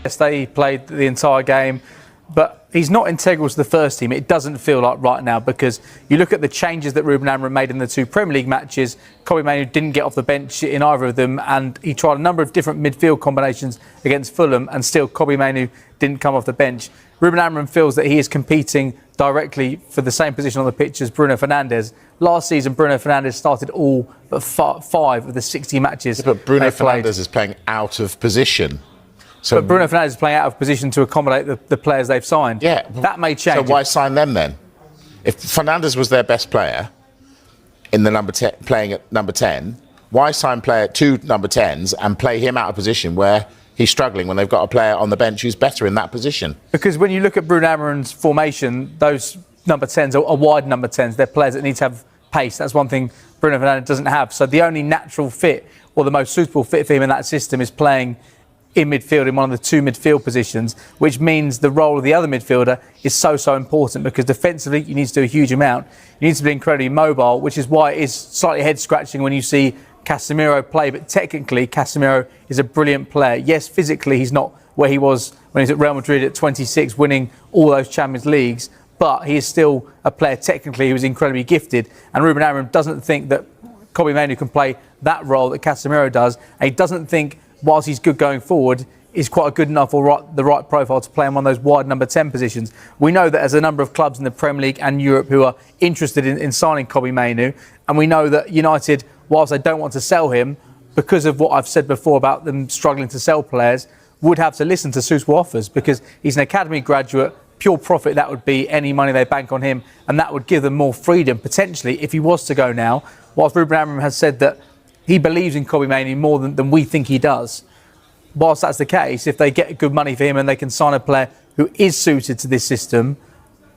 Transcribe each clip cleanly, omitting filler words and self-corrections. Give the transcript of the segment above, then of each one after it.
Yes, they played the entire game, but he's not integral to the first team. It doesn't feel like right now, because you look at the changes that Ruben Amorim made in the 2 Premier League matches. Mainoo didn't get off the bench in either of them, and he tried a number of different midfield combinations against Fulham, and still Mainoo didn't come off the bench. Ruben Amorim feels that he is competing directly for the same position on the pitch as Bruno Fernandes. Last season, Bruno Fernandes started all but 5 of the 60 matches. But Bruno Fernandes is playing out of position. So, but Bruno Fernandes is playing out of position to accommodate the players they've signed. Yeah. That may change. So why sign them then? If Fernandes was their best player in the playing at number 10, why sign 2 number 10s and play him out of position where he's struggling when they've got a player on the bench who's better in that position? Because when you look at Bruno Amorim's formation, those number 10s are wide number 10s. They're players that need to have pace. That's one thing Bruno Fernandes doesn't have. So the only natural fit, or the most suitable fit for him in that system, is playing in midfield in one of the 2 midfield positions, which means the role of the other midfielder is so important, because defensively you need to do a huge amount. You need to be incredibly mobile, which is why it is slightly head-scratching when you see Casemiro play, but technically Casemiro is a brilliant player. Yes, physically he's not where he was when he was at Real Madrid at 26, winning all those Champions Leagues, but he is still a player technically who is incredibly gifted, and Ruben Amorim doesn't think that Mainoo can play that role that Casemiro does, and he doesn't think, whilst he's good going forward, is quite a good enough or the right profile to play in one of those wide number 10 positions. We know that there's a number of clubs in the Premier League and Europe who are interested in signing Mainoo, and we know that United, whilst they don't want to sell him, because of what I've said before about them struggling to sell players, would have to listen to suitable offers, because he's an academy graduate. Pure profit, that would be any money they bank on him, and that would give them more freedom potentially if he was to go now. Whilst Ruben Amorim has said that he believes in Mainoo more than we think he does. Whilst that's the case, if they get good money for him and they can sign a player who is suited to this system,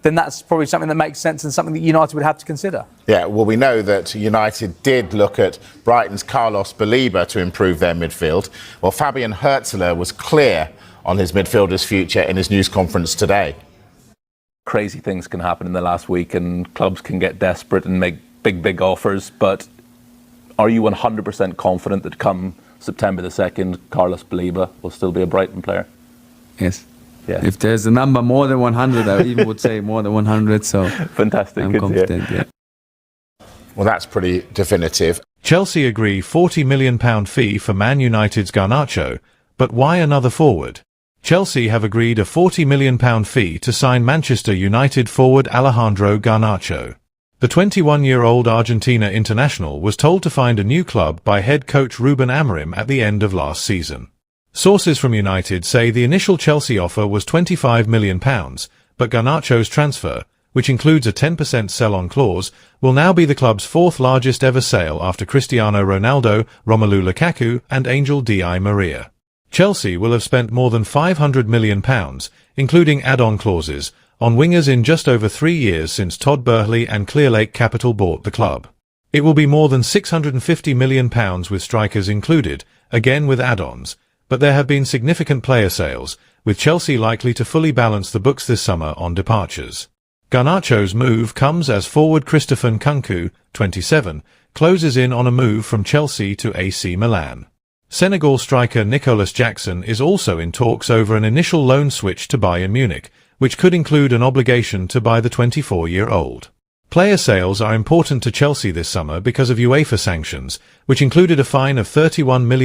then that's probably something that makes sense and something that United would have to consider. Yeah, well, we know that United did look at Brighton's Carlos Baleba to improve their midfield. Well, Fabian Hürzeler was clear on his midfielder's future in his news conference today. Crazy things can happen in the last week and clubs can get desperate and make big offers, but are you 100% confident that come September the 2nd, Carlos Baleba will still be a Brighton player? Yes. Yeah. If there's a number more than 100, I even would say more than 100. So fantastic. I'm confident. Yeah. Well, that's pretty definitive. Chelsea agree £40 million fee for Man United's Garnacho, but why another forward? Chelsea have agreed a £40 million fee to sign Manchester United forward Alejandro Garnacho. The 21-year-old Argentina international was told to find a new club by head coach Ruben Amorim at the end of last season. Sources from United say the initial Chelsea offer was £25 million, but Garnacho's transfer, which includes a 10% sell-on clause, will now be the club's 4th largest ever sale after Cristiano Ronaldo, Romelu Lukaku and Angel Di Maria. Chelsea will have spent more than £500 million, including add-on clauses, on wingers in just over 3 years since Todd Boehly and Clearlake Capital bought the club. It will be more than £650 million with strikers included, again with add-ons, but there have been significant player sales, with Chelsea likely to fully balance the books this summer on departures. Garnacho's move comes as forward Christopher Nkunku, 27, closes in on a move from Chelsea to AC Milan. Senegal striker Nicolas Jackson is also in talks over an initial loan switch to Bayern Munich, which could include an obligation to buy the 24-year-old. Player sales are important to Chelsea this summer because of UEFA sanctions, which included a fine of €31 million